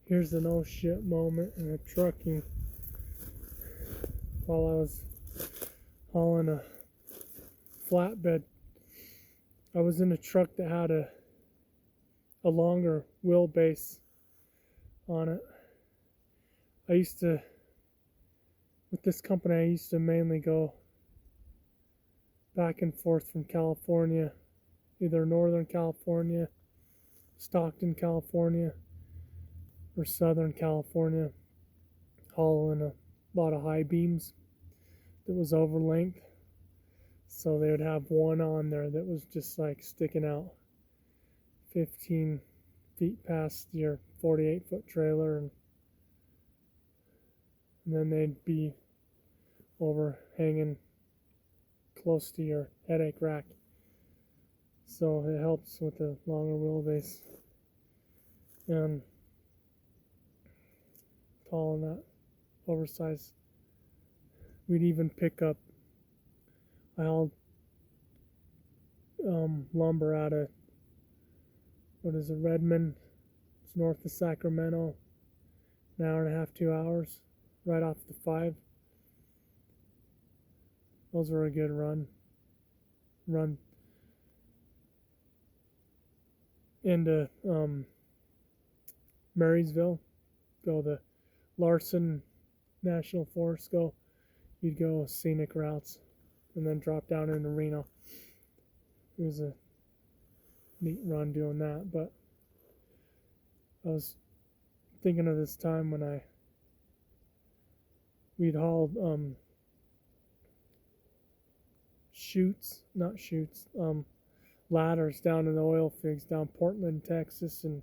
Here's an oh shit moment in a trucking while I was hauling a flatbed. I was in a truck that had a longer wheelbase on it. With this company, I used to mainly go back and forth from California, either Northern California, Stockton, California, or Southern California, hauling a lot of high beams that was over length. So they would have one on there that was just like sticking out 15 feet past your 48-foot trailer, and then they'd be overhanging close to your headache rack. So it helps with the longer wheelbase and tall and that oversized. We'd even pick up, I hauled lumber out of, Redmond. It's north of Sacramento. An hour and a half, 2 hours, right off the 5. Those were a good run into Marysville, go the Larson National Forest, you'd go scenic routes, and then drop down into Reno. It was a neat run doing that, but I was thinking of this time when we'd hauled ladders down in the oil fields down Portland, Texas, and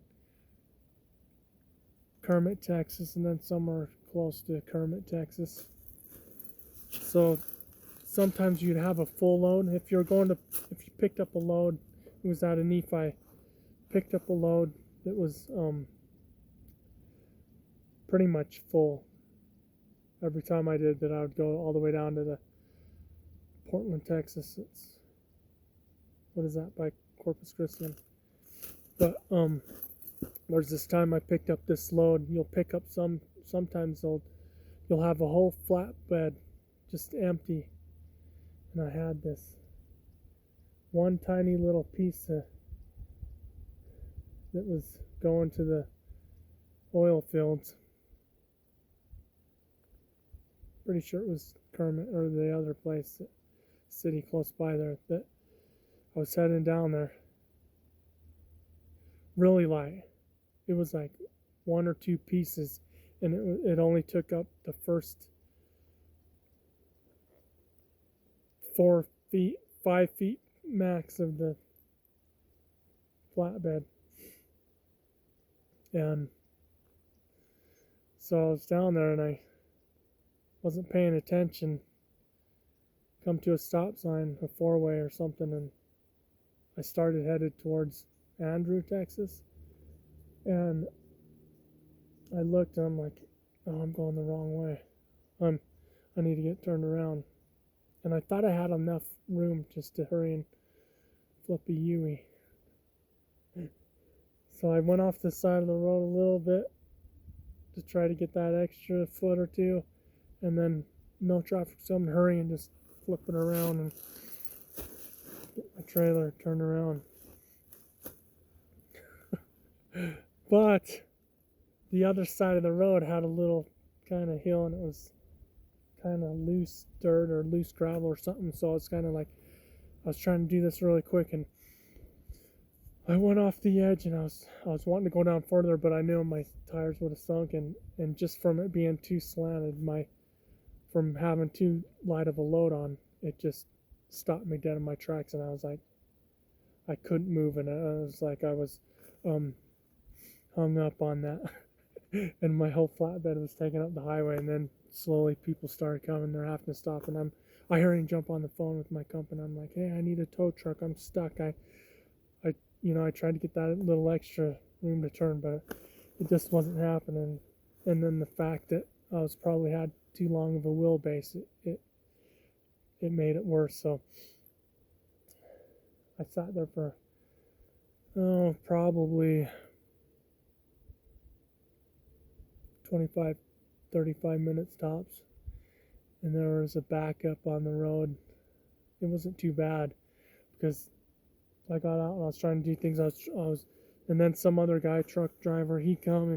Kermit, Texas, and then somewhere close to Kermit, Texas. So sometimes you'd have a full load. If you picked up a load, it was out of Nephi, picked up a load that was pretty much full. Every time I did that, I would go all the way down to the Portland, Texas. What is that, by Corpus Christi? But there's this time I picked up this load. You'll pick up sometimes you'll have a whole flatbed just empty, and I had this one tiny little piece that was going to the oil fields. Pretty sure it was Kermit or the other place, city close by there, that I was heading down there. Really light. It was like 1 or 2 pieces, and it only took up the first 4 feet, 5 feet max of the flatbed. And so I was down there and I wasn't paying attention. Come to a stop sign, a 4-way or something, and I started headed towards Andrew, Texas. And I looked and I'm like, oh, I'm going the wrong way. I need to get turned around. And I thought I had enough room just to hurry and flip a U-ey. So I went off the side of the road a little bit to try to get that extra foot or two, and then no traffic, so I'm hurrying, just flipping around and get my trailer turned around. But the other side of the road had a little kind of hill, and it was kind of loose dirt or loose gravel or something, so it's kind of like I was trying to do this really quick, and I went off the edge, and I was wanting to go down further, but I knew my tires would have sunk, and just from it being too slanted, from having too light of a load on, it just stopped me dead in my tracks, and I was like, I couldn't move, and I was like, I was hung up on that, and my whole flatbed was taking up the highway, and then slowly people started coming. They're having to stop, and I hurry and jump on the phone with my company. I'm like, hey, I need a tow truck. I'm stuck. I tried to get that little extra room to turn, but it just wasn't happening. And then the fact that I was probably had too long of a wheelbase, it made it worse. So I sat there for probably 25, 35 minutes tops. And there was a backup on the road. It wasn't too bad because I got out and I was trying to do things. And then some other guy, truck driver, he come and